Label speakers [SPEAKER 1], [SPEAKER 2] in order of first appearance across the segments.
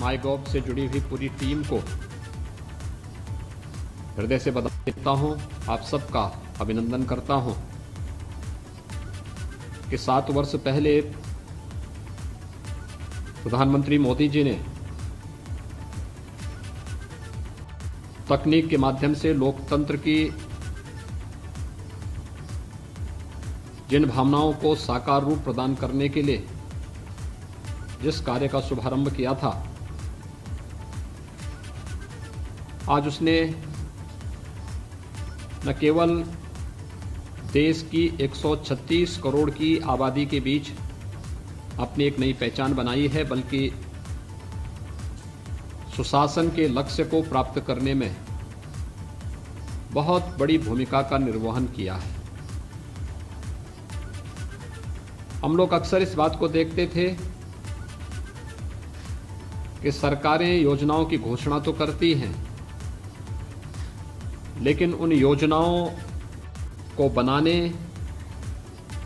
[SPEAKER 1] MyGov से जुड़ी हुई पूरी टीम को हृदय से बधाई देता हूं। आप सबका अभिनंदन करता हूं कि 7 वर्ष पहले प्रधानमंत्री मोदी जी ने तकनीक के माध्यम से लोकतंत्र की जिन भावनाओं को साकार रूप प्रदान करने के लिए जिस कार्य का शुभारंभ किया था, आज उसने न केवल देश की 136 करोड़ की आबादी के बीच अपनी एक नई पहचान बनाई है, बल्कि सुशासन के लक्ष्य को प्राप्त करने में बहुत बड़ी भूमिका का निर्वहन किया है। हम लोग अक्सर इस बात को देखते थे कि सरकारें योजनाओं की घोषणा तो करती हैं, लेकिन उन योजनाओं को बनाने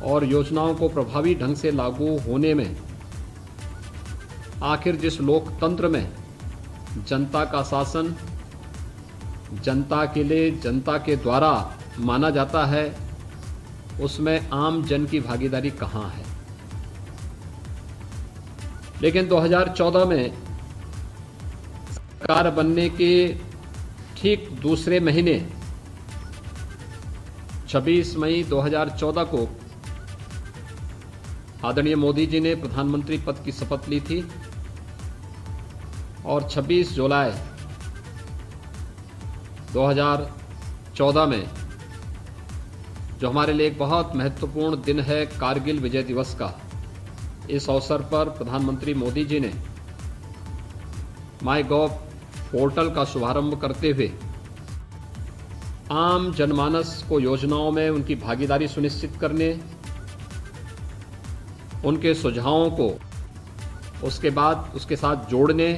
[SPEAKER 1] और योजनाओं को प्रभावी ढंग से लागू होने में आखिर जिस लोकतंत्र में जनता का शासन जनता के लिए जनता के द्वारा माना जाता है, उसमें आम जन की भागीदारी कहाँ है। लेकिन 2014 में सरकार बनने के ठीक दूसरे महीने 26 मई 2014 को आदरणीय मोदी जी ने प्रधानमंत्री पद की शपथ ली थी और 26 जुलाई 2014 में, जो हमारे लिए एक बहुत महत्वपूर्ण दिन है, कारगिल विजय दिवस का, इस अवसर पर प्रधानमंत्री मोदी जी ने माईगॉव पोर्टल का शुभारंभ करते हुए आम जनमानस को योजनाओं में उनकी भागीदारी सुनिश्चित करने, उनके सुझावों को उसके बाद उसके साथ जोड़ने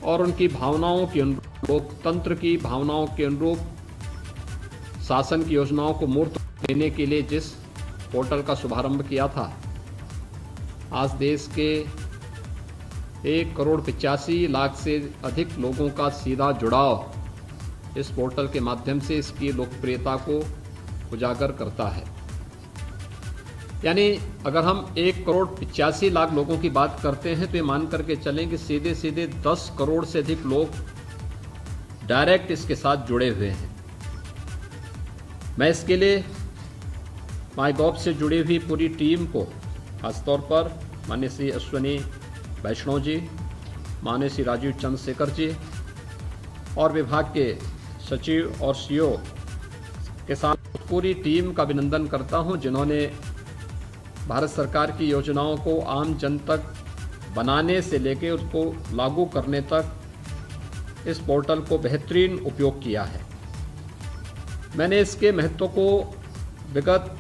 [SPEAKER 1] और उनकी भावनाओं के अनुरूप, लोकतंत्र की भावनाओं के अनुरूप शासन की योजनाओं को मूर्त देने के लिए जिस पोर्टल का शुभारंभ किया था, आज देश के 1,85,00,000 से अधिक लोगों का सीधा जुड़ाव इस पोर्टल के माध्यम से इसकी लोकप्रियता को उजागर करता है। यानी अगर हम 1,85,00,000 लोगों की बात करते हैं तो ये मान करके चलें कि सीधे सीधे 10 करोड़ से अधिक लोग डायरेक्ट इसके साथ जुड़े हुए हैं। मैं इसके लिए माईगॉव से जुड़ी हुई पूरी टीम को, खासतौर पर माननीय श्री अश्विनी वैष्णव जी, माननीय श्री राजीव चंद्रशेखर जी और विभाग के सचिव और सीईओ के साथ पूरी टीम का अभिनंदन करता हूं, जिन्होंने भारत सरकार की योजनाओं को आम जन तक बनाने से लेकर उसको लागू करने तक इस पोर्टल को बेहतरीन उपयोग किया है। मैंने इसके महत्व को विगत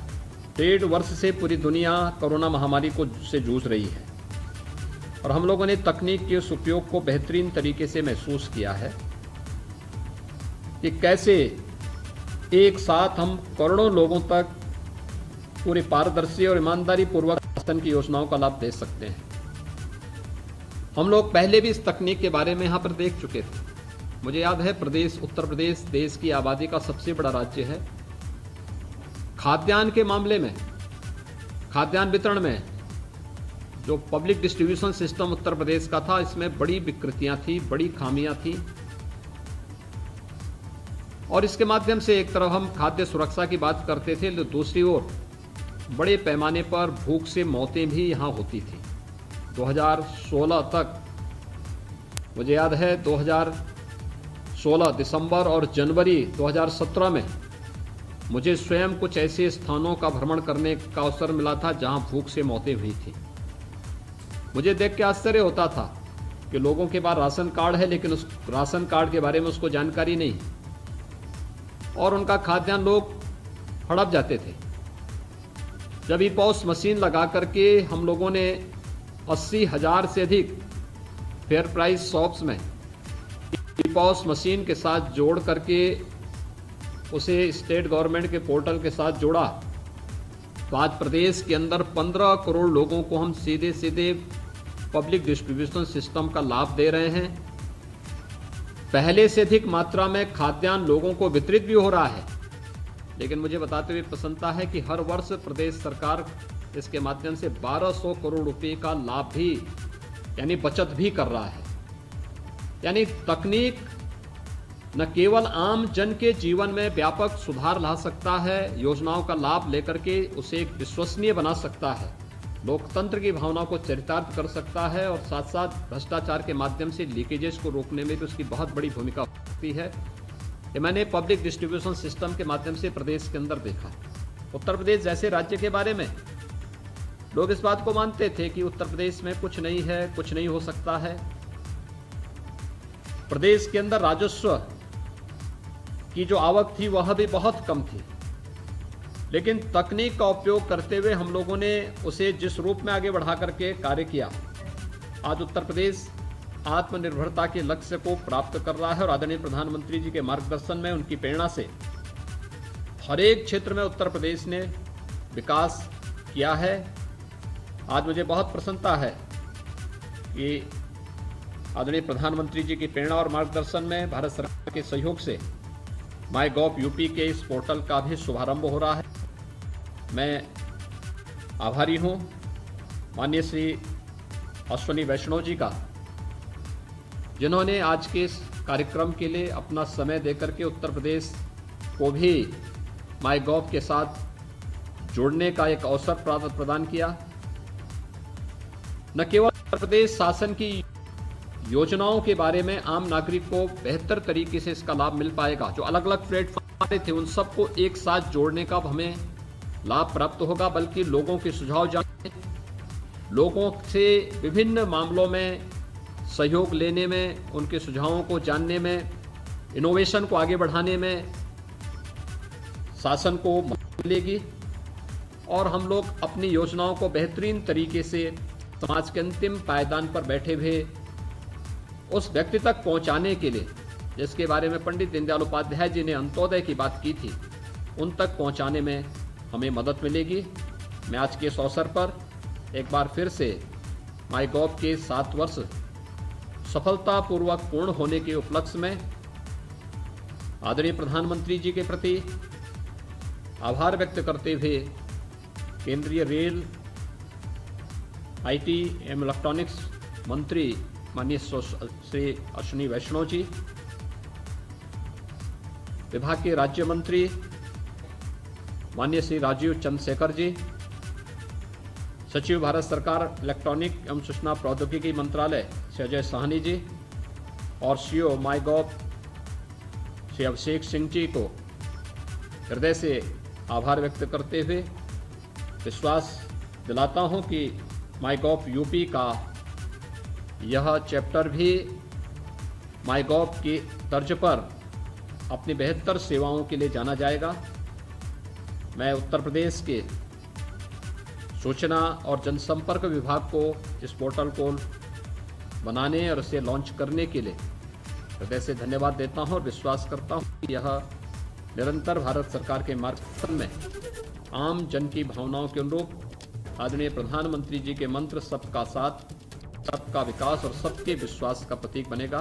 [SPEAKER 1] 1.5 वर्ष से पूरी दुनिया कोरोना महामारी से जूझ रही है और हम लोगों ने तकनीक के उस उपयोग को बेहतरीन तरीके से महसूस किया है कि कैसे एक साथ हम करोड़ों लोगों तक पूरी पारदर्शी और ईमानदारी पूर्वक शासन की योजनाओं का लाभ दे सकते हैं। हम लोग पहले भी इस तकनीक के बारे में यहाँ पर देख चुके थे। मुझे याद है, उत्तर प्रदेश देश की आबादी का सबसे बड़ा राज्य है। खाद्यान्न के मामले में, खाद्यान्न वितरण में जो public distribution system Uttar Pradesh का था, इसमें बड़ी विकृतियां थी, बड़ी खामियां थी और इसके माध्यम से एक तरफ हम खाद्य सुरक्षा की बात करते थे, तो दूसरी ओर बड़े पैमाने पर भूख से मौतें भी यहाँ होती थी। 2016 तक, मुझे याद है 2016 दिसंबर और जनवरी 2017 में मुझे स्वयं कुछ ऐसे स्थानों का भ्रमण करने का अवसर मिला था जहां भूख से मौतें हुई थी। मुझे देख के आश्चर्य होता था कि लोगों के पास राशन कार्ड है, लेकिन उस राशन कार्ड के बारे में उसको जानकारी नहीं और उनका खाद्यान्न लोग हड़प जाते थे। जब ई-पॉस मशीन लगा करके हम लोगों ने 80,000 से अधिक फेयर प्राइस शॉप्स में ई-पॉस मशीन के साथ जोड़ करके उसे स्टेट गवर्नमेंट के पोर्टल के साथ जोड़ा, तो आज प्रदेश के अंदर 15 करोड़ लोगों को हम सीधे सीधे पब्लिक डिस्ट्रीब्यूशन सिस्टम का लाभ दे रहे हैं। पहले से अधिक मात्रा में खाद्यान्न लोगों को वितरित भी हो रहा है। लेकिन मुझे बताते हुए प्रसन्नता है कि हर वर्ष प्रदेश सरकार इसके माध्यम से 1200 करोड़ रुपए का लाभ भी यानी बचत भी कर रहा है। यानी तकनीक न केवल आम जन के जीवन में व्यापक सुधार ला सकता है, योजनाओं का लाभ लेकर के उसे एक विश्वसनीय बना सकता है, लोकतंत्र की भावना को चरितार्थ कर सकता है और साथ साथ भ्रष्टाचार के माध्यम से लीकेजेस को रोकने में भी उसकी बहुत बड़ी भूमिका होती है। ये मैंने पब्लिक डिस्ट्रीब्यूशन सिस्टम के माध्यम से प्रदेश के अंदर देखा। उत्तर प्रदेश जैसे राज्य के बारे में लोग इस बात को मानते थे कि उत्तर प्रदेश में कुछ नहीं है, कुछ नहीं हो सकता है। प्रदेश के अंदर राजस्व की जो आवक थी वह भी बहुत कम थी, लेकिन तकनीक का उपयोग करते हुए हम लोगों ने उसे जिस रूप में आगे बढ़ा करके कार्य किया, आज उत्तर प्रदेश आत्मनिर्भरता के लक्ष्य को प्राप्त कर रहा है और आदरणीय प्रधानमंत्री जी के मार्गदर्शन में, उनकी प्रेरणा से हर एक क्षेत्र में उत्तर प्रदेश ने विकास किया है। आज मुझे बहुत प्रसन्नता है कि आदरणीय प्रधानमंत्री जी की प्रेरणा और मार्गदर्शन में भारत सरकार के सहयोग से माईगॉव यूपी के इस पोर्टल का भी शुभारंभ हो रहा है। मैं आभारी हूं माननीय श्री अश्विनी वैष्णव जी का, जिन्होंने आज के इस कार्यक्रम के लिए अपना समय देकर के उत्तर प्रदेश को भी माईगॉव के साथ जोड़ने का एक अवसर प्रदान किया। न केवल उत्तर प्रदेश शासन की योजनाओं के बारे में आम नागरिक को बेहतर तरीके से इसका लाभ मिल पाएगा, जो अलग अलग प्लेटफॉर्म थे उन सबको एक साथ जोड़ने का हमें लाभ प्राप्त होगा, बल्कि लोगों के सुझाव जानने, लोगों से विभिन्न मामलों में सहयोग लेने में, उनके सुझावों को जानने में, इनोवेशन को आगे बढ़ाने में शासन को मदद मिलेगी और हम लोग अपनी योजनाओं को बेहतरीन तरीके से समाज के अंतिम पायदान पर बैठे हुए उस व्यक्ति तक पहुंचाने के लिए, जिसके बारे में पंडित दीनदयाल उपाध्याय जी ने अंत्योदय की बात की थी, उन तक पहुंचाने में हमें मदद मिलेगी। मैं आज के इस अवसर पर एक बार फिर से माईगॉव के 7 वर्ष सफलतापूर्वक पूर्ण होने के उपलक्ष्य में आदरणीय प्रधानमंत्री जी के प्रति आभार व्यक्त करते हुए केंद्रीय रेल, आईटी एवं इलेक्ट्रॉनिक्स मंत्री माननीय श्री अश्विनी वैष्णव जी, विभाग के राज्य मंत्री माननीय श्री राजीव चंद्रशेखर जी, सचिव भारत सरकार इलेक्ट्रॉनिक एवं सूचना प्रौद्योगिकी मंत्रालय श्री अजय साहनी जी और सीईओ माईगॉव श्री अभिषेक सिंह जी को हृदय से आभार व्यक्त करते हुए विश्वास दिलाता हूं कि माईगॉव यूपी का यह चैप्टर भी माईगॉव की तर्ज पर अपनी बेहतर सेवाओं के लिए जाना जाएगा। मैं उत्तर प्रदेश के सूचना और जनसंपर्क विभाग को इस पोर्टल को बनाने और इसे लॉन्च करने के लिए हृदय से धन्यवाद देता हूं और विश्वास करता हूं कि यह निरंतर भारत सरकार के मार्गदर्शन में आम जन की भावनाओं के अनुरूप आदरणीय प्रधानमंत्री जी के मंत्र सबका साथ, सबका विकास और सबके विश्वास का प्रतीक बनेगा।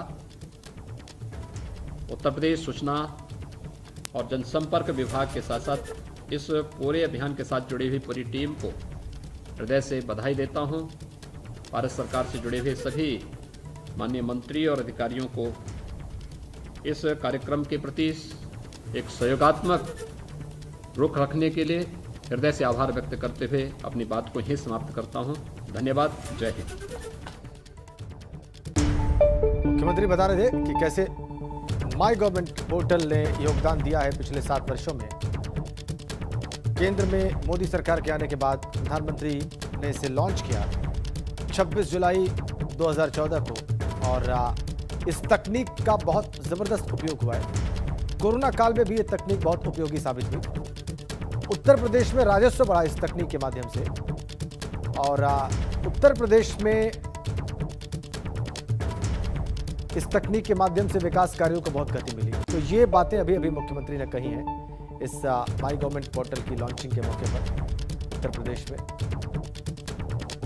[SPEAKER 1] उत्तर प्रदेश सूचना और जनसंपर्क विभाग के साथ साथ इस पूरे अभियान के साथ जुड़ी हुई पूरी टीम को हृदय से बधाई देता हूं। भारत सरकार से जुड़े हुए सभी माननीय मंत्री और अधिकारियों को इस कार्यक्रम के प्रति एक सहयोगात्मक रुख रखने के लिए हृदय से आभार व्यक्त करते हुए अपनी बात को ही समाप्त करता हूं। धन्यवाद। जय हिंद।
[SPEAKER 2] मुख्यमंत्री बता रहे थे कि कैसे माई गवर्नमेंट पोर्टल ने योगदान दिया है पिछले 7 वर्षों में। केंद्र में मोदी सरकार के आने के बाद प्रधानमंत्री ने इसे लॉन्च किया 26 जुलाई 2014 को और इस तकनीक का बहुत ज़बरदस्त उपयोग हुआ है। कोरोना काल में भी ये तकनीक बहुत उपयोगी साबित हुई। उत्तर प्रदेश में राजस्व बढ़ा इस तकनीक के माध्यम से और उत्तर प्रदेश में इस तकनीक के माध्यम से विकास कार्यों को बहुत गति मिली। तो ये बातें अभी अभी मुख्यमंत्री ने कही हैं इस माई गवर्नमेंट पोर्टल की लॉन्चिंग के मौके पर उत्तर प्रदेश में।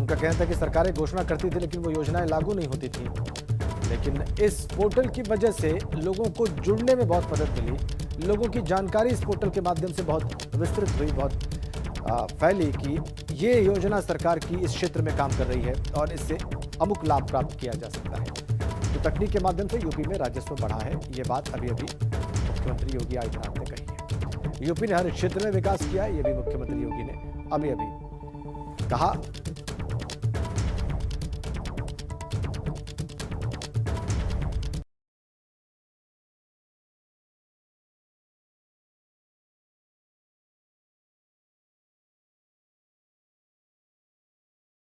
[SPEAKER 2] उनका कहना था कि सरकारें घोषणा करती थी लेकिन वो योजनाएं लागू नहीं होती थी। लेकिन इस पोर्टल की वजह से लोगों को जुड़ने में बहुत मदद मिली। लोगों की जानकारी इस पोर्टल के माध्यम से बहुत विस्तृत हुई, बहुत फैली कि ये योजना सरकार की इस क्षेत्र में काम कर रही है और इससे अमुक लाभ प्राप्त किया जा सकता है। तो तकनीक के माध्यम से यूपी में राजस्व बढ़ा है, ये बात अभी अभी मुख्यमंत्री योगी आदित्यनाथ ने कही है। यूपी ने हर क्षेत्र में विकास किया, ये भी मुख्यमंत्री योगी ने अभी अभी कहा।